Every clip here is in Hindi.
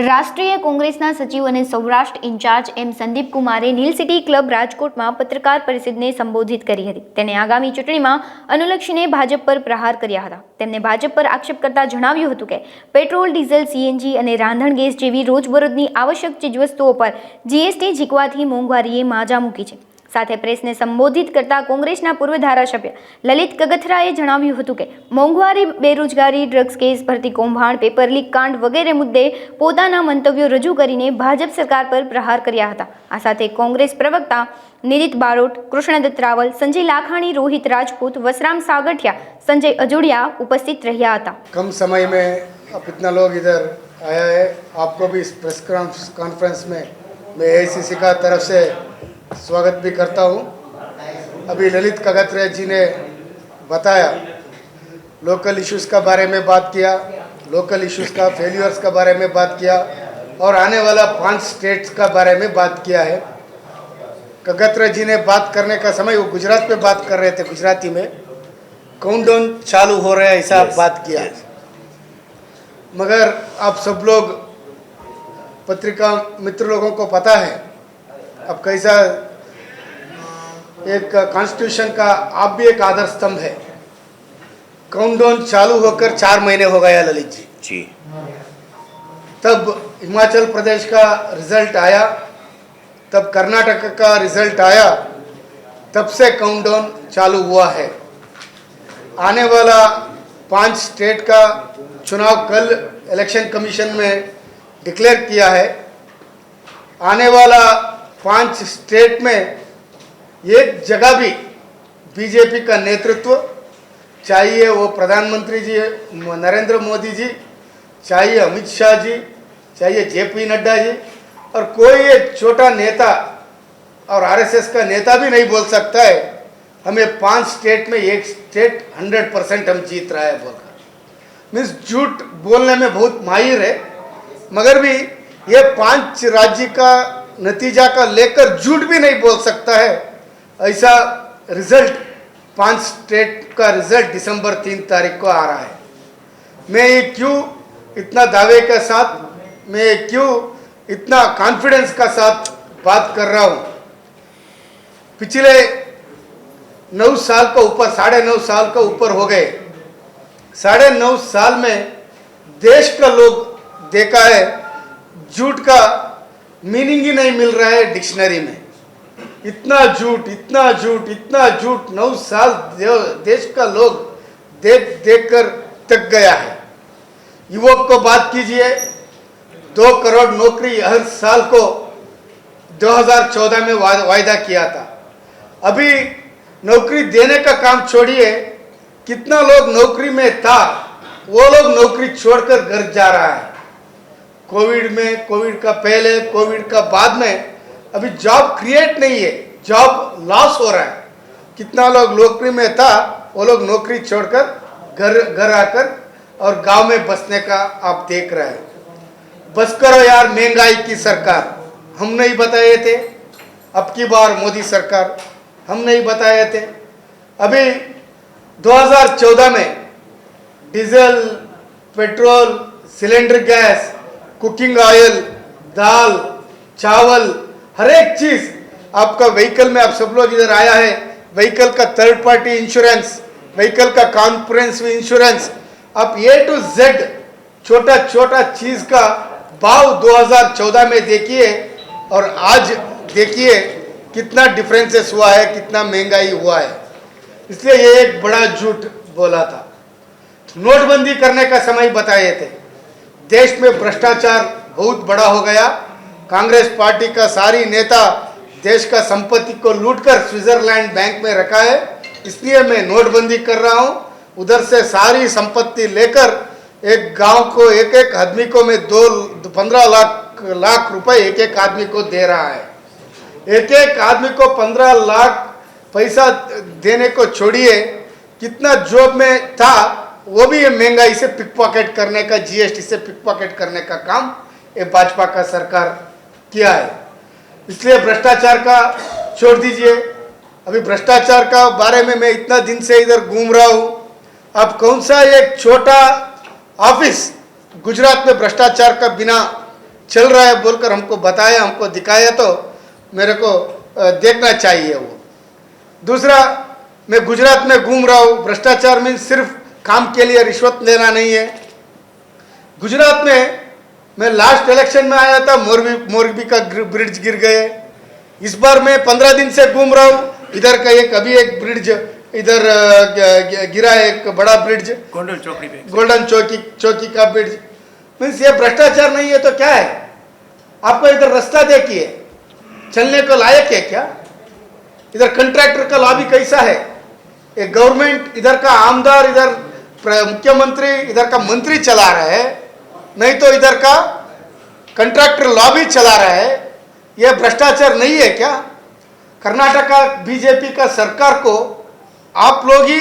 રાષ્ટ્રીય કોંગ્રેસના સચિવ અને સૌરાષ્ટ્ર ઇન્ચાર્જ એમ સંદીપ કુમારે નીલ સિટી ક્લબ રાજકોટમાં પત્રકાર પરિષદને સંબોધિત કરી હતી. તેને આગામી ચૂંટણીમાં અનુલક્ષીને ભાજપ પર પ્રહાર કર્યા હતા. તેમને ભાજપ પર આક્ષેપ કરતા જણાવ્યું હતું કે પેટ્રોલ, ડીઝલ, સીએનજી અને રાંધણ ગેસ જેવી રોજબરોજની આવશ્યક ચીજવસ્તુઓ પર જીએસટી ઝીકવાથી મોંઘવારીએ માજા મૂકી છે. સાથે પ્રેસને સંબોધિત કરતા કોંગ્રેસના પૂર્વ ધારાસભ્ય લલિત કગથરાએ જણાવ્યું હતું કે મોંઘવારી, બેરોજગારી, ડ્રગ્સ કેસ, ભરતી કૌભાંડ, પેપર લીક કાંડ વગેરે મુદ્દે પોતાના મંતવ્યો રજૂ કરીને ભાજપ સરકાર પર પ્રહાર કર્યા હતા. આ સાથે કોંગ્રેસ પ્રવક્તા નિરીત બારોટ, કૃષ્ણદત્ત રાવલ, સંજય લાખાણી, रोहित राजपूत, वसराम सागठिया, संजय अजोड़िया उपस्थित रहा था. कम समय में अब इतना लोग इधर आया है. आपको भी इस प्रेस कॉन्फ्रेंस में मैं एआईसीसी का तरफ से स्वागत भी करता हूँ. अभी ललित कगथरा जी ने बताया, लोकल इश्यूज़ का बारे में बात किया, लोकल इश्यूज़ का फेल्यूर्स का बारे में बात किया और आने वाला 5 स्टेट्स का बारे में बात किया है. कगथरा जी ने बात करने का समय वो गुजरात पे बात कर रहे थे, गुजराती में काउंटडाउन चालू हो रहा है ऐसा बात किया. मगर आप सब लोग पत्रिका मित्र लोगों को पता है अब कैसा एक कॉन्स्टिट्यूशन का आप भी एक आधार स्तंभ है. काउंटडाउन चालू होकर 4 महीने हो गया ललित जी. तब हिमाचल प्रदेश का रिजल्ट आया, तब कर्नाटक का रिजल्ट आया, तब से काउंटडाउन चालू हुआ है. आने वाला 5 स्टेट का चुनाव कल इलेक्शन कमीशन में डिक्लेयर किया है. आने वाला 5 स्टेट में एक जगह भी बीजेपी का नेतृत्व, चाहिए वो प्रधानमंत्री जी नरेंद्र मोदी जी, चाहिए अमित शाह जी, चाहिए जेपी नड्डा जी, और कोई एक छोटा नेता और आरएसएस का नेता भी नहीं बोल सकता है हमें 5 स्टेट में एक स्टेट 100% हम जीत रहा है बोलकर. मीन्स झूठ बोलने में बहुत माहिर है, मगर भी ये 5 राज्य का नतीजा का लेकर झूठ भी नहीं बोल सकता है. ऐसा रिजल्ट 5 स्टेट का रिजल्ट दिसंबर 3 तारीख को आ रहा है. मैं ये क्यों इतना दावे के साथ, मैं क्यों इतना कॉन्फिडेंस का साथ बात कर रहा हूँ. पिछले 9 साल का ऊपर, 9.5 साल का ऊपर हो गए. 9.5 साल में देश का लोग देखा है झूठ का मीनिंग ही नहीं मिल रहा है डिक्शनरी में. इतना झूठ, इतना झूठ, इतना झूठ 9 साल देश का लोग देख देख कर थक गया है. युवक को बात कीजिए, 2 करोड़ नौकरी हर साल को 2014 में वायदा किया था. अभी नौकरी देने का काम छोड़िए, कितना लोग नौकरी में था वो लोग नौकरी छोड़कर घर जा रहा है. कोविड में, कोविड का पहले, कोविड का बाद में अभी जॉब क्रिएट नहीं है, जॉब लॉस हो रहा है. कितना लोग नौकरी में था वो लोग नौकरी छोड़कर घर आकर और गांव में बसने का आप देख रहे हैं. बस करो यार महंगाई की सरकार, हम नहीं बताए थे. अब की बार मोदी सरकार, हम नहीं बताए थे. अभी 2014 में diesel, petrol, cylinder gas, cooking oil, दाल, चावल, हर एक चीज़ आपका व्हीकल में, आप सब लोग इधर आया है, व्हीकल का थर्ड पार्टी इंश्योरेंस, व्हीकल का कॉम्प्रिहेंसिव इंश्योरेंस, आप A to Z छोटा छोटा चीज़ का भाव 2014 में देखिए और आज देखिए कितना डिफरेंसेस हुआ है, कितना महंगाई हुआ है. इसलिए ये एक बड़ा झूठ बोला था. नोटबंदी करने का समय बताए थे. देश में भ्रष्टाचार बहुत बड़ा हो गया. कांग्रेस पार्टी का सारी नेता देश का संपत्ति को लूटकर स्विट्जरलैंड बैंक में रखा है. इसलिए मैं नोटबंदी कर रहा हूँ. उधर से सारी संपत्ति लेकर एक गांव को, एक एक आदमी को मैं 15 लाख रुपए एक एक आदमी को दे रहा है. एक एक आदमी को 15 लाख पैसा देने को छोड़िए, कितना जॉब में था वो भी ये महंगाई से पिक पॉकेट करने का, जीएसटी से पिक पॉकेट करने का काम ये भाजपा का सरकार किया है. इसलिए भ्रष्टाचार का छोड़ दीजिए. अभी भ्रष्टाचार का बारे में मैं इतना दिन से इधर घूम रहा हूँ. अब कौन सा एक छोटा ऑफिस गुजरात में भ्रष्टाचार का बिना चल रहा है बोलकर हमको बताया, हमको दिखाया, तो मेरे को देखना चाहिए वो। दूसरा, मैं गुजरात में घूम रहा हूँ, भ्रष्टाचार मीन्स सिर्फ काम के लिए रिश्वत लेना नहीं है। गुजरात में मैं लास्ट इलेक्शन में आया था, मोरबी का ब्रिज गिर गए। इस बार मैं 15 दिन से घूम रहा हूँ, इधर का अभी एक ब्रिज इधर गिरा है, एक बड़ा ब्रिज गोल्डन चौकी का ब्रिज। मीन्स ये भ्रष्टाचार नहीं है तो क्या है? आपको इधर रास्ता देखिए, चलने को लायक है क्या? इधर कंट्रैक्टर का लॉबी कैसा है? एक गवर्नमेंट, इधर का आमदार, इधर मुख्यमंत्री, इधर का मंत्री चला रहा है, नहीं तो इधर का कंट्रैक्टर लॉबी चला रहा है। यह भ्रष्टाचार नहीं है क्या? कर्नाटका बीजेपी का सरकार को आप लोग ही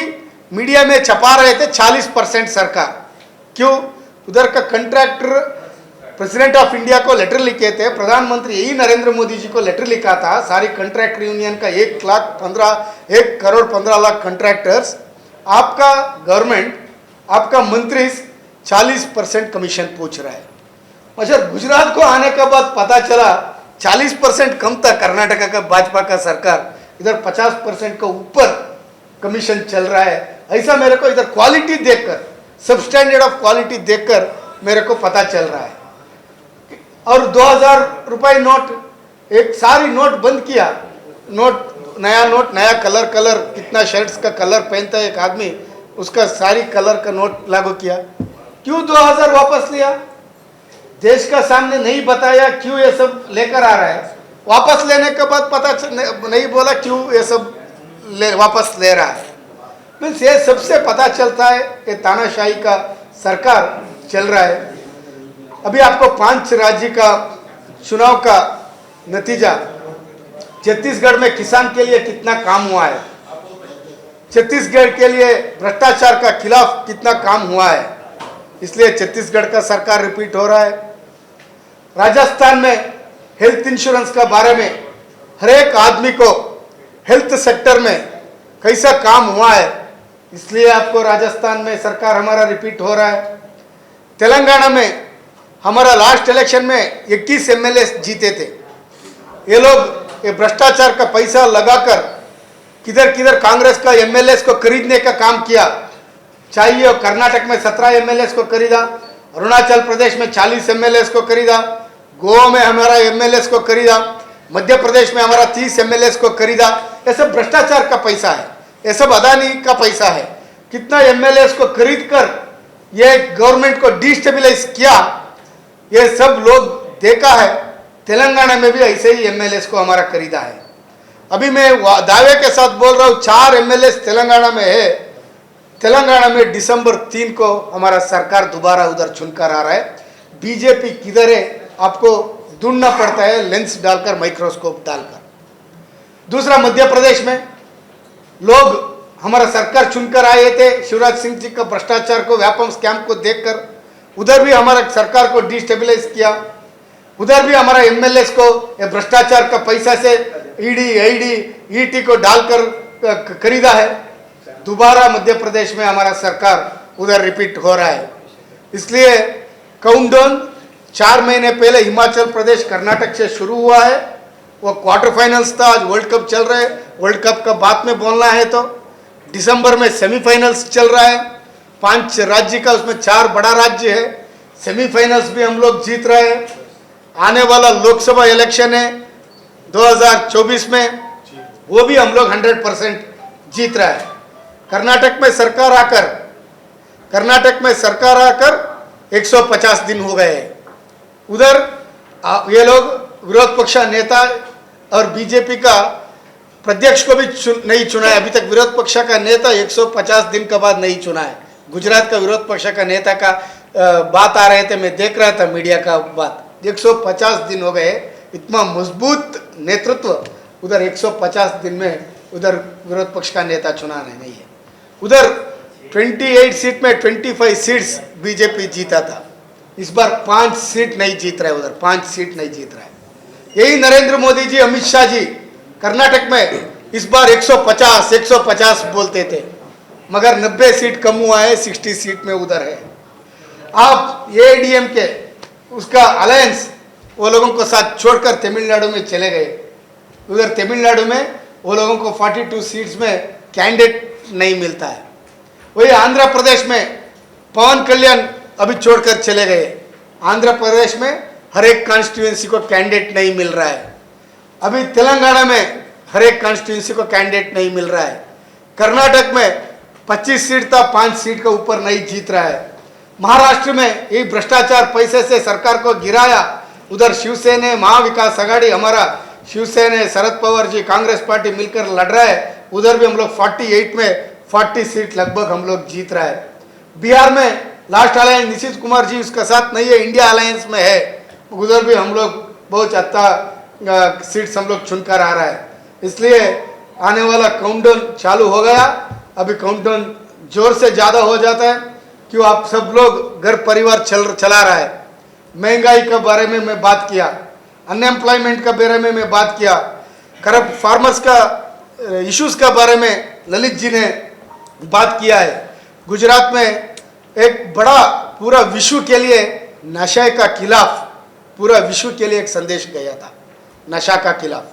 मीडिया में छपा रहे थे 40% सरकार। क्यों? उधर का कंट्रैक्टर प्रेसिडेंट ऑफ इंडिया को लेटर लिखे थे, प्रधानमंत्री यही नरेंद्र मोदी जी को लेटर लिखा था, सारी कंट्रैक्टर यूनियन का 1,15,00,000 कंट्रैक्टर्स, आपका गवर्नमेंट, आपका मंत्री 40% कमीशन पूछ रहा है। अच्छा, गुजरात को आने के बाद पता चला 40% कम था कर्नाटका का भाजपा का सरकार, इधर 50% का ऊपर कमीशन चल रहा है। ऐसा मेरे को इधर क्वालिटी देखकर, सबस्टैंडर्ड ऑफ क्वालिटी देखकर मेरे को पता चल रहा है। और 2000 रुपए नोट, एक सारी नोट बंद किया, नोट नया कलर कितना शर्ट्स का कलर पहनता है एक आदमी, उसका सारी कलर का नोट लागू किया। क्यों 2000 वापस लिया? देश का सामने नहीं बताया क्यों ये सब लेकर आ रहा है। वापस लेने के बाद पता नहीं बोला क्यों ये सब वापस ले रहा है। मीन्स ये सबसे पता चलता है कि तानाशाही का सरकार चल रहा है। अभी आपको 5 राज्य का चुनाव का नतीजा, छत्तीसगढ़ में किसान के लिए कितना काम हुआ है, छत्तीसगढ़ के लिए भ्रष्टाचार का खिलाफ कितना काम हुआ है, इसलिए छत्तीसगढ़ का सरकार रिपीट हो रहा है। राजस्थान में हेल्थ इंश्योरेंस का बारे में हर एक आदमी को हेल्थ सेक्टर में कैसा काम हुआ है, इसलिए आपको राजस्थान में सरकार हमारा रिपीट हो रहा है। तेलंगाना में हमारा लास्ट इलेक्शन में 21 एमएलए जीते थे। ये लोग ये भ्रष्टाचार का पैसा लगाकर किधर किधर कांग्रेस का एमएलए को खरीदने का काम किया। चाहिए कर्नाटक में 17 एमएलए को खरीदा, अरुणाचल प्रदेश में 40 एमएलए को खरीदा, गोवा में हमारा एमएलए को खरीदा, मध्य प्रदेश में हमारा 30 एमएलए को खरीदा। ये सब भ्रष्टाचार का पैसा है, ये सब अदानी का पैसा है। कितना एमएलए को खरीद कर ये गवर्नमेंट को डिस्टेबलाइज किया, ये सब लोग देखा है। तेलंगाना में भी ऐसे ही एमएलए को हमारा खरीदा है। अभी मैं दावे के साथ बोल रहा हूँ, 4 एमएलए तेलंगाना में है। तेलंगाना में दिसंबर 3 को हमारा सरकार दोबारा उधर चुनकर आ रहा है। बीजेपी किधर है आपको ढूंढना पड़ता है, लेंस डालकर, माइक्रोस्कोप डालकर। दूसरा, मध्य प्रदेश में लोग हमारा सरकार चुनकर आए थे, शिवराज सिंह जी का भ्रष्टाचार को, व्यापम स्कैम को देखकर उधर भी हमारा सरकार को डिस्टेबलाइज किया। उधर भी हमारा एमएलए को भ्रष्टाचार का पैसा से ईडी, आईडी, ईटी को डालकर खरीदा है। दोबारा मध्य प्रदेश में हमारा सरकार उधर रिपीट हो रहा है। इसलिए काउंटडाउन 4 महीने पहले हिमाचल प्रदेश कर्नाटक से शुरू हुआ है, वो क्वार्टर फाइनल्स था। आज वर्ल्ड कप चल रहा है, वर्ल्ड कप का बात में बोलना है तो दिसंबर में सेमीफाइनल्स चल रहा है। 5 राज्य का, उसमें 4 बड़ा राज्य है। सेमीफाइनल्स भी हम लोग जीत रहे हैं। आने वाला लोकसभा इलेक्शन है 2024 में, वो भी हम लोग 100% जीत रहा है। कर्नाटक में सरकार आकर 150 दिन हो गए हैं। उधर ये लोग विरोध पक्ष नेता और बीजेपी का प्रत्यक्ष को भी नहीं चुना है। अभी तक विरोध पक्ष का नेता 150 दिन के बाद नहीं चुना है। गुजरात का विरोध पक्ष का नेता का बात आ रहे थे, मैं देख रहा था मीडिया का बात। 150 दिन हो गए, इतना मजबूत नेतृत्व उधर 150 दिन में उधर विरोध पक्ष का नेता चुना नहीं है। उधर 28 सीट में 25 सीट्स बीजेपी जीता था। इस बार 5 सीट नहीं जीत रहा है, उधर 5 सीट नहीं जीत रहा है। यही नरेंद्र मोदी जी, अमित शाह जी कर्नाटक में इस बार 150 बोलते थे, मगर 90 सीट कम हुआ है, 60 सीट में उधर है। आप एडीएम के उसका अलायंस वो लोगों को साथ छोड़कर तमिलनाडु में चले गए। उधर तमिलनाडु में वो लोगों को 42 सीट्स में कैंडिडेट नहीं मिलता है। वही आंध्र प्रदेश में पवन कल्याण अभी छोड़कर चले गए। आंध्र प्रदेश में हर एक कॉन्स्टिट्यूएंसी को कैंडिडेट नहीं मिल रहा है। अभी तेलंगाना में हर एक कॉन्स्टिट्यूएंसी को कैंडिडेट नहीं मिल रहा है। कर्नाटक में 25 सीट था, 5 सीट के ऊपर नहीं जीत रहा है। महाराष्ट्र में ये भ्रष्टाचार पैसे से सरकार को गिराया। उधर शिवसेना महाविकास आघाड़ी हमारा शिवसेना शरद पवार जी कांग्रेस पार्टी मिलकर लड़ रहा है। उधर भी हम लोग 48 में 40 सीट लगभग हम लोग जीत रहा है। बिहार में लास्ट अलायंस नीतीश कुमार जी उसका साथ नहीं है, इंडिया अलायंस में है। उधर भी हम लोग बहुत अच्छा सीट्स हम लोग चुनकर आ रहा है। इसलिए आने वाला काउंटडाउन चालू हो गया। अभी काउंटडाउन जोर से ज़्यादा हो जाता है क्यों आप सब लोग घर परिवार चला रहा है। महंगाई के बारे में मैं बात किया, अनएम्प्लॉयमेंट के बारे में मैं बात किया, करप्ट फार्मर्स का इश्यूज के बारे में ललित जी ने बात किया है। गुजरात में एक बड़ा पूरा विश्व के लिए नशे का खिलाफ पूरा विश्व के लिए एक संदेश गया था, नशा का खिलाफ।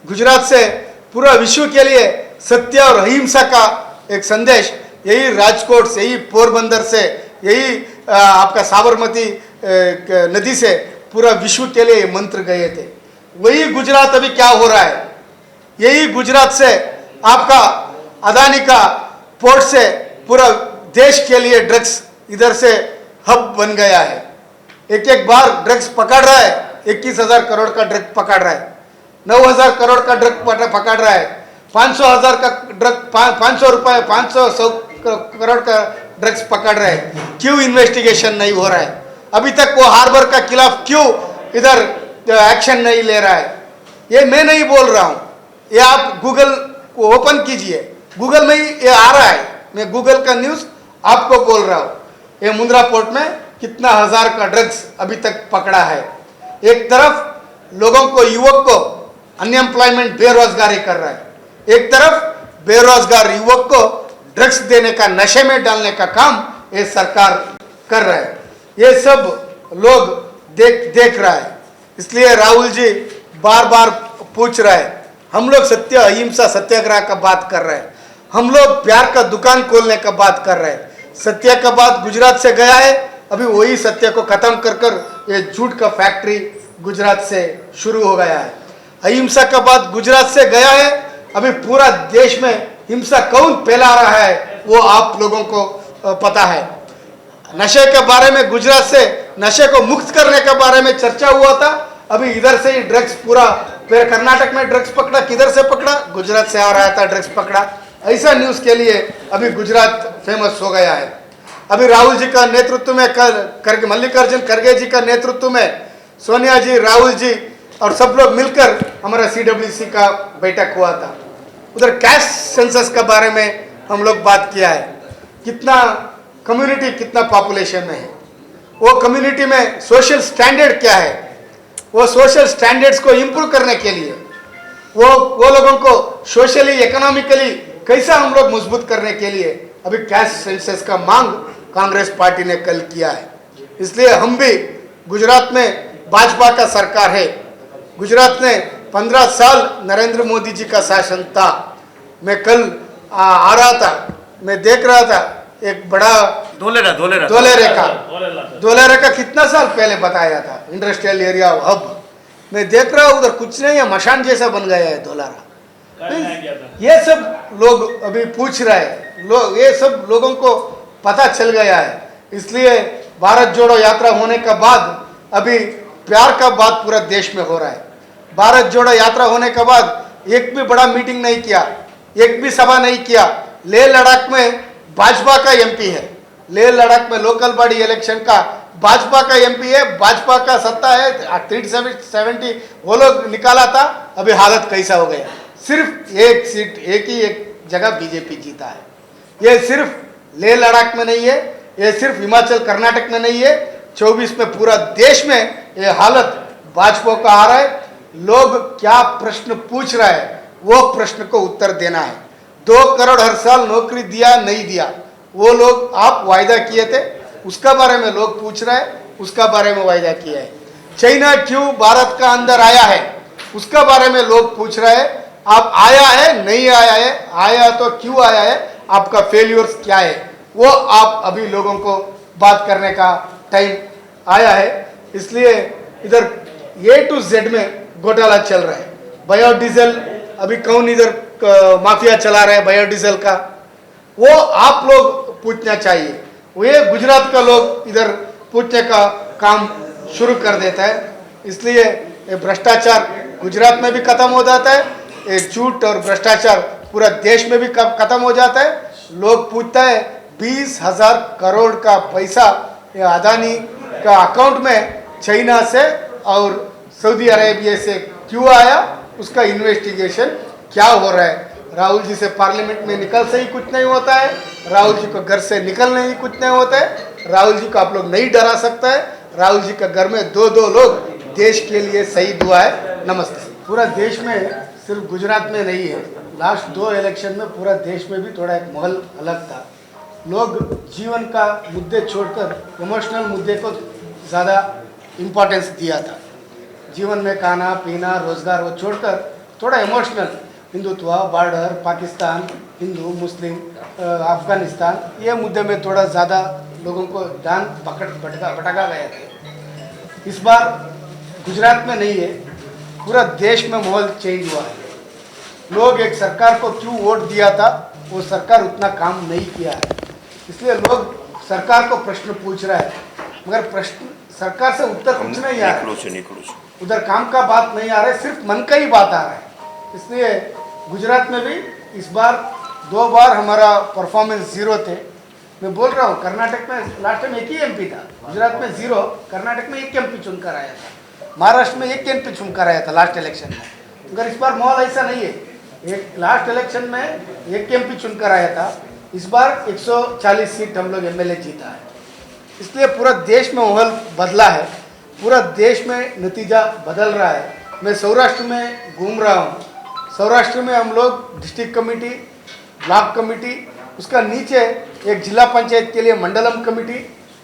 गुजरात से पूरा विश्व के लिए सत्य और अहिंसा का एक संदेश यही राजकोट से, यही पोरबंदर से, यही आपका साबरमती नदी से पूरा विश्व के लिए मंत्र गए थे। वही गुजरात अभी क्या हो रहा है, यही गुजरात से आपका अदानी का पोर्ट से पूरा देश के लिए ड्रग्स इधर से हब बन गया है। एक एक बार ड्रग्स पकड़ रहा है, 21,000 करोड़ का ड्रग पकड़ रहा है, 9,000 करोड़ का ड्रग पकड़ रहा है, 500,000 का ड्रग 500 करोड़ का ड्रग्स पकड़ रहे हैं। क्यों इन्वेस्टिगेशन नहीं हो रहा है? अभी तक वो हार्बर का खिलाफ क्यों इधर एक्शन नहीं ले रहा है? ये मैं नहीं बोल रहा हूँ, ये आप गूगल को ओपन कीजिए, गूगल में ही ये आ रहा है। मैं गूगल का न्यूज़ आपको बोल रहा हूँ। ये मुंद्रा पोर्ट में कितना हजार का ड्रग्स अभी तक पकड़ा है। एक तरफ लोगों को, युवक को अनएम्प्लॉयमेंट बेरोजगारी कर रहा है, एक तरफ बेरोजगार युवक को ड्रग्स देने का, नशे में डालने का काम ये सरकार कर रहा है। ये सब लोग देख रहा है। इसलिए राहुल जी बार बार पूछ रहा है, हम लोग सत्य अहिंसा सत्याग्रह का बात कर रहे हैं, हम लोग प्यार का दुकान खोलने का बात कर रहे हैं। सत्य का बात गुजरात से गया है, अभी वही सत्य को खत्म कर ये झूठ का फैक्ट्री गुजरात से शुरू हो गया है। अहिंसा का बात गुजरात से गया है, अभी पूरा देश में हिंसा कौन फैला रहा है वो आप लोगों को पता है। नशे के बारे में गुजरात से नशे को मुक्त करने के बारे में चर्चा हुआ था, अभी इधर से ही ड्रग्स पूरा, फिर कर्नाटक में ड्रग्स पकड़ा, किधर से पकड़ा? गुजरात से आ रहा था ड्रग्स पकड़ा। ऐसा न्यूज़ के लिए अभी गुजरात फेमस हो गया है। अभी राहुल जी का नेतृत्व में मल्लिकार्जुन खड़गे जी का नेतृत्व में सोनिया जी, राहुल जी और सब लोग मिलकर हमारा CWC का बैठक हुआ था। उधर कैस्ट सेंसस के बारे में हम लोग बात किया है, कितना कम्युनिटी कितना पॉपुलेशन में है, वो कम्युनिटी में सोशल स्टैंडर्ड क्या है, वो सोशल स्टैंडर्ड्स को इम्प्रूव करने के लिए वो लोगों को सोशली इकोनॉमिकली कैसा हम लोग मजबूत करने के लिए अभी कैस्ट सेंसस का मांग कांग्रेस पार्टी ने कल किया है। इसलिए हम भी, गुजरात में भाजपा का सरकार है, गुजरात में 15 साल नरेंद्र मोदी जी का शासन था। मैं कल आ रहा था, मैं देख रहा था एक बड़ा धोलेरा का कितना साल पहले बताया था इंडस्ट्रियल एरिया हब। मैं देख रहा हूँ उधर कुछ नहीं है, मशान जैसा बन गया है धोलारा। ये सब लोग अभी पूछ रहे हैं, ये सब लोगों को पता चल गया है। इसलिए भारत जोड़ो यात्रा होने के बाद अभी प्यार का बात पूरा देश में हो रहा है। भारत जोड़ो यात्रा होने के बाद एक भी बड़ा मीटिंग नहीं किया, एक भी सभा नहीं किया। लेह लद्दाख में भाजपा का MP है, लेह लद्दाख में लोकल बॉडी इलेक्शन का भाजपा का MP है, भाजपा का सत्ता है, 370 वो लोग निकाला था। अभी हालत कैसा हो गया, सिर्फ एक सीट, एक ही एक जगह बीजेपी जीता है। ये सिर्फ लेह लद्दाख में नहीं है, ये सिर्फ हिमाचल कर्नाटक में नहीं है, 24 में पूरा देश में ये हालत भाजपा का आ रहा है। लोग क्या प्रश्न पूछ रहा है वो प्रश्न को उत्तर देना है। 2 करोड़ हर साल नौकरी दिया नहीं दिया, वो लोग आप वायदा किए थे, उसका बारे में लोग पूछ रहे हैं, उसका बारे में वायदा किया है। चाइना क्यों भारत का अंदर आया है उसका बारे में लोग पूछ रहे हैं। आप आया है नहीं आया है, आया तो क्यों आया है, आपका फेल्यूर्स क्या है, वो आप अभी लोगों को बात करने का टाइम आया है। इसलिए इधर A to Z में घोटाला चल रहा है। बायोडीजल अभी कौन इधर माफिया चला रहा है बायोडीजल का, वो आप लोग पूछना चाहिए। वो ये गुजरात का लोग इधर पूछने का काम शुरू कर देता है। इसलिए ये भ्रष्टाचार गुजरात में भी खत्म हो जाता है, ये झूठ और भ्रष्टाचार पूरा देश में भी खत्म हो जाता है। लोग पूछता है 20,000 करोड़ का पैसा ये अदानी का अकाउंट में चाइना से और सऊदी अरेबिया से क्यों आया, उसका इन्वेस्टिगेशन क्या हो रहा है। राहुल जी से पार्लियामेंट में निकल से ही कुछ नहीं होता है, राहुल जी को घर से निकलने ही कुछ नहीं होता है, राहुल जी को आप लोग नहीं डरा सकता है। राहुल जी के घर में दो लोग देश के लिए शहीद हुआ है। नमस्ते। पूरा देश में सिर्फ गुजरात में नहीं है, लास्ट 2 इलेक्शन में पूरा देश में भी थोड़ा एक माहौल अलग था। लोग जीवन का मुद्दे छोड़कर इमोशनल मुद्दे को ज़्यादा इम्पोर्टेंस दिया था। जीवन में खाना पीना रोजगार वो छोड़कर थोड़ा इमोशनल हिंदुत्व, बॉर्डर, पाकिस्तान, हिंदू मुस्लिम, अफगानिस्तान, ये मुद्दे में थोड़ा ज़्यादा लोगों को ध्यान भटका गया था। इस बार गुजरात में नहीं है, पूरा देश में माहौल चेंज हुआ है। लोग एक सरकार को क्यों वोट दिया था, वो सरकार उतना काम नहीं किया है, इसलिए लोग सरकार को प्रश्न पूछ रहा है, मगर प्रश्न सरकार से उत्तर कुछ नहीं आ रहा है। उधर काम का बात नहीं आ रहा है, सिर्फ मन का ही बात आ रहा है। इसलिए गुजरात में भी इस बार 2 बार हमारा परफॉर्मेंस 0 थे। मैं बोल रहा हूँ, कर्नाटक में लास्ट टाइम 1 ही MP था, गुजरात में 0, कर्नाटक में 1 MP चुनकर आया था, महाराष्ट्र में 1 MP चुनकर आया था लास्ट इलेक्शन में। मगर इस बार माहौल ऐसा नहीं है, एक लास्ट इलेक्शन में 1 MP चुनकर आया था, इस बार 140 सीट हम लोग MLA जीता है। इसलिए पूरा देश में माहौल बदला है, पूरा देश में नतीजा बदल रहा है। मैं सौराष्ट्र में घूम रहा हूँ, सौराष्ट्र में हम लोग डिस्ट्रिक्ट कमेटी, ब्लॉक कमेटी, उसका नीचे एक जिला पंचायत के लिए मंडलम कमेटी,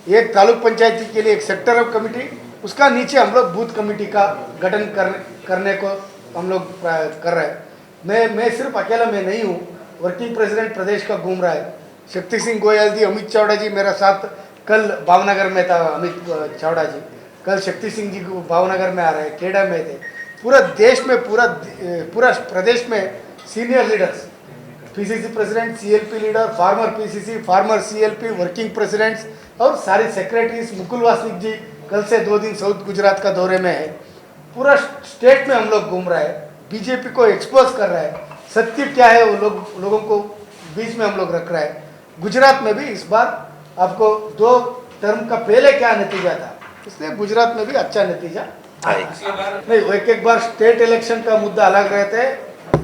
एक तालुक पंचायती के लिए एक सेक्टर कमेटी, उसका नीचे हम लोग बूथ कमेटी का गठन करने को हम लोग कर रहे हैं। मैं सिर्फ अकेला मैं नहीं हूँ, वर्किंग प्रेसिडेंट प्रदेश का घूम रहा है। शक्ति सिंह गोयल जी, अमित चावड़ा जी मेरा साथ कल भावनगर में था, अमित चावड़ा जी कल शक्ति सिंह जी को भावनगर में आ रहे हैं, खेड़ा में थे। पूरा देश में पूरा प्रदेश में senior leaders, PCC president, CLP leader, former PCC, former CLP, working presidents और सारे सेक्रेटरीज। मुकुल वासनिक जी कल से 2 दिन साउथ गुजरात का दौरे में है। पूरा स्टेट में हम लोग घूम रहे हैं, बीजेपी को एक्सपोज कर रहा है, सत्य क्या है वो लोगों को बीच में हम लोग रख रहा है। गुजरात में भी इस बार आपको 2 टर्म का पहले क्या नतीजा था, इसलिए गुजरात में भी अच्छा नतीजा नहीं। एक बार स्टेट इलेक्शन का मुद्दा अलग रहता है,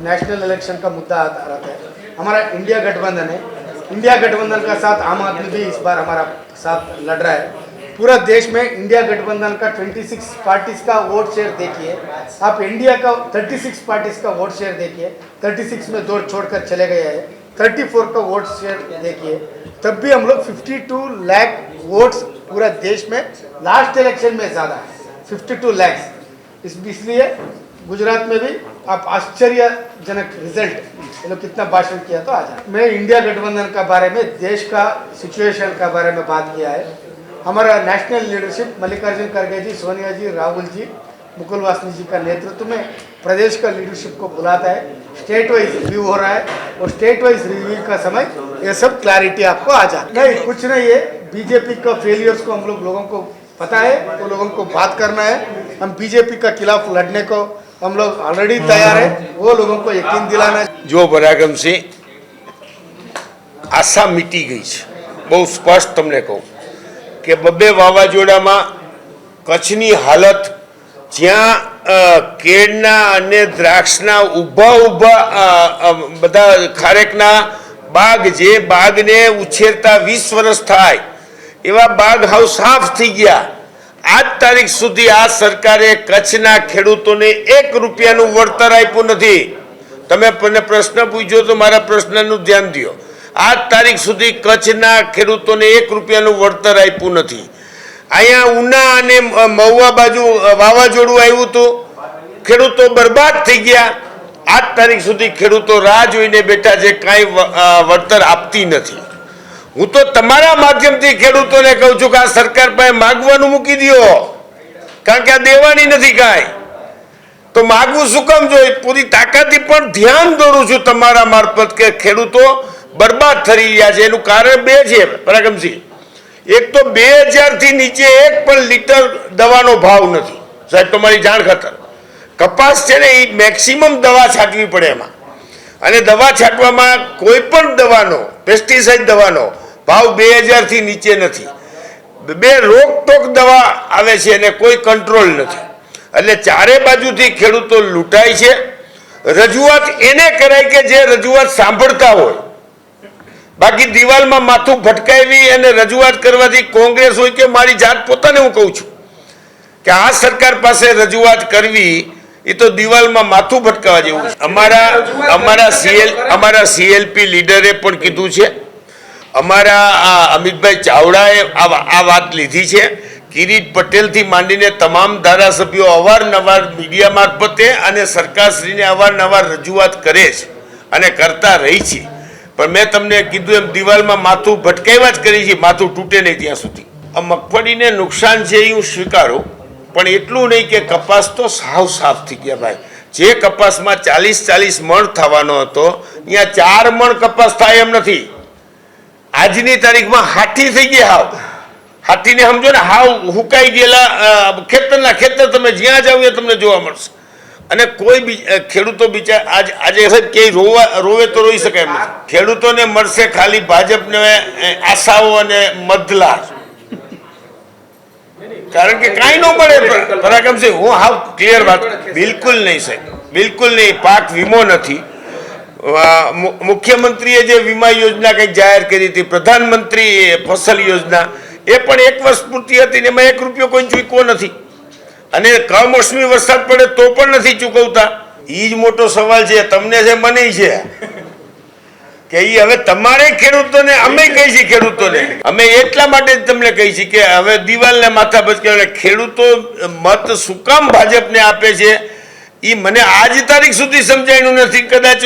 नेशनल इलेक्शन का मुद्दा रहता है। हमारा इंडिया गठबंधन है, इंडिया गठबंधन का साथ आम आदमी भी इस बार हमारा साथ लड़ रहा है। पूरा देश में इंडिया गठबंधन का 26 पार्टीज का वोट शेयर देखिए, आप इंडिया का 36 पार्टीज का वोट शेयर देखिए, 36 में 2 छोड़कर चले गए हैं, 34 का वोट शेयर देखिए, तब भी हम लोग 52 लाख वोट्स पूरा देश में लास्ट इलेक्शन में ज़्यादा है, 52 लाख। इसलिए गुजरात में भी आप आश्चर्यजनक रिजल्ट, ये लोग कितना भाषण किया तो आ जाए। मैं इंडिया गठबंधन का बारे में, देश का सिचुएशन का बारे में बात किया है। हमारा नेशनल लीडरशिप मल्लिकार्जुन खड़गे जी, सोनिया जी, राहुल जी, मुकुल वासनिक जी का नेतृत्व में प्रदेश का लीडरशिप को बुलाता है, स्टेट वाइज रिव्यू हो रहा है और स्टेट वाइज रिव्यू का समय ये सब क्लैरिटी आपको आ जाए। नहीं कुछ नहीं है, बीजेपी का फेलियर्स को हम लोगों को पता है, वो लोगों को बात करना है। हम बीजेपी का खिलाफ लड़ने को हम लोग ऑलरेडी तैयार है, वो लोगों को यकीन दिलाना है। जो बरागम से आशा मीटी गई है, बहुत स्पष्ट तमने कहूँ कि बब्बे वावाजोड़ामां कच्छनी हालत ज्यां केळना अने द्राक्षना ऊभा बधा खारेकना बाग जे बागने उछेरता 20 वर्ष थाय एवा बाग हाव साफ थी गया। आज तारीख सुधी आ सरकारे कच्छना खेडूतोने 1 રૂપિયાનું વળતર આપ્યું નથી। તમે મને પ્રશ્ન પૂછ્યો તો મારા પ્રશ્નનું ધ્યાન દ્યો। આજ તારીખ સુધી કચ્છના ખેડૂતોને 1 રૂપિયાનું વળતર આપ્યું નથી। અહીંયા ઉના અને મહુવા બાજુ વાવાઝોડું આવ્યું હતું, ખેડૂતો બરબાદ થઈ ગયા. આજ તારીખ સુધી ખેડૂતો રાહ જોઈને બેઠા છે, કાંઈ વળતર આપતી નથી. હું તો તમારા માધ્યમથી ખેડૂતોને કહું છું કે આ સરકાર પાસે માગવાનું મૂકી દો, કારણ કે આ દેવાની નથી કાંઈ. તો માગવું શું કામ જોઈએ? પૂરી તાકાતથી પણ ધ્યાન દોરું છું તમારા મારફત કે ખેડૂતો બરબાદ થઈ રહ્યા છે. એનું કારણ બે છે પરાક્રમસિંહ. એક તો 2000 થી નીચે એક પણ લીટર દવાનો ભાવ નથી સાહેબ, તમારી જાણ ખાતર. કપાસ છે ને એ મેક્સિમમ દવા છાંટવી પડે એમાં, અને દવા છાંટવામાં કોઈ પણ દવાનો, પેસ્ટિસાઇડ દવાનો ભાવ 2000 થી નીચે નથી. બે રોકટોક દવા આવે છે અને કોઈ કંટ્રોલ નથી. એટલે ચારે બાજુથી ખેડૂતો લૂંટાય છે. રજૂઆત એને કરાય કે જે રજૂઆત સાંભળતા હોય. બાકી દિવાલમાં માથું ભટકાવી અને રજૂઆત કરવાથી કોંગ્રેસ હોય કે મારી જાત પોતાને હું કહું છું કે આ સરકાર પાસે રજૂઆત કરવી એ તો દિવાલમાં માથું ભટકાવા જેવું છે. અમારા સીએલપી લીડરે પણ કીધું છે, અમારા અમિતભાઈ ચાવડાએ આ વાત લીધી છે. કિરીટ પટેલથી માંડીને તમામ ધારાસભ્યો અવારનવાર મીડિયા મારફતે અને સરકારશ્રીને અવારનવાર રજૂઆત કરે છે અને કરતા રહી છે. પણ મેં તમને કીધું એમ દિવાલમાં માથું ભટકાવ્યા જ કરી છે, માથું તૂટે નહીં ત્યાં સુધી. આ મગફળીને નુકસાન છે એ હું સ્વીકારું, પણ એટલું નહીં કે કપાસ તો સાવ સાફ થઈ ગયા ભાઈ. જે કપાસમાં 40 મણ થવાનો હતો અહીંયા 4 મણ કપાસ થાય એમ નથી. આજની તારીખમાં હાથી થઈ ગયા હાવ. હાથીને સમજો ને, હાવ હુકાઈ ગયેલા ખેતરના ખેતર તમે જ્યાં જાવ એ તમને જોવા મળશે. અને કોઈ ખેડૂતો આજે ક્યાંય રોવે તો રોઈ શકાય એમ નથી. ખેડૂતોને મળશે ખાલી ભાજપને આશાઓ અને મધલા, કારણ કે કાંઈ ન મળે. પરાક્રમસિંહ, હું હાવ ક્લિયર વાત, બિલકુલ નહીં સાહેબ, બિલકુલ નહીં. પાક વીમો નથી. મુખ્યમંત્રીએ જે વીમા યોજના કંઈક જાહેર કરી હતી, પ્રધાનમંત્રી ફસલ યોજના, એ પણ 1 વર્ષ પૂરતી હતી ને એમાં 1 રૂપિયો કોઈ ચૂકવો નથી. અને કમોસમી વરસાદ પડે તો પણ નથી ચૂકવતા. એ જ મોટો સવાલ છે, તમને છે મને છે કે એ હવે તમારે ખેડૂતોને, અમે કહી છીએ ખેડૂતોને, અમે એટલા માટે જ તમને કહી છીએ કે હવે દિવાલને માથા ભચકે. ખેડૂતો મત શું કામ ભાજપને આપે છે એ મને આજ તારીખ સુધી સમજાયું નથી. કદાચ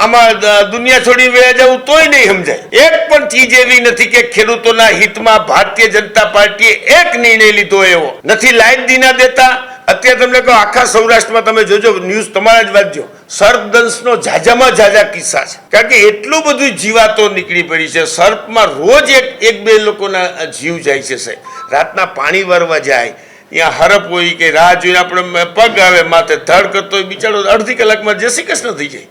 આમાં દુનિયા છોડી વયા જવું તોય નહીં સમજાય. એક પણ ચીજ એવી નથી કે ખેડૂતોના હિતમાં ભારતીય જનતા પાર્ટીએ એક નિર્ણય લીધો એવો નથી. લાઇટ દીના દેતા. અત્યારે તમને કહો, આખા સૌરાષ્ટ્રમાં તમે જોજો, ન્યૂઝ તમારા જ વાંચજો, સર્પદંશનો ઝાઝામાં ઝાઝા કિસ્સા છે. કારણ કે એટલું બધું જીવાતો નીકળી પડી છે. સર્પમાં રોજ એક બે લોકોના જીવ જાય છે સાહેબ. રાતના પાણી વારવા જાય, ત્યાં હરપ હોય કે રાહ જોઈને આપણે પગ આવે માથે ધડ કરતો હોય, બિચારો અડધી કલાકમાં જય શ્રી કૃષ્ણ થઈ જાય.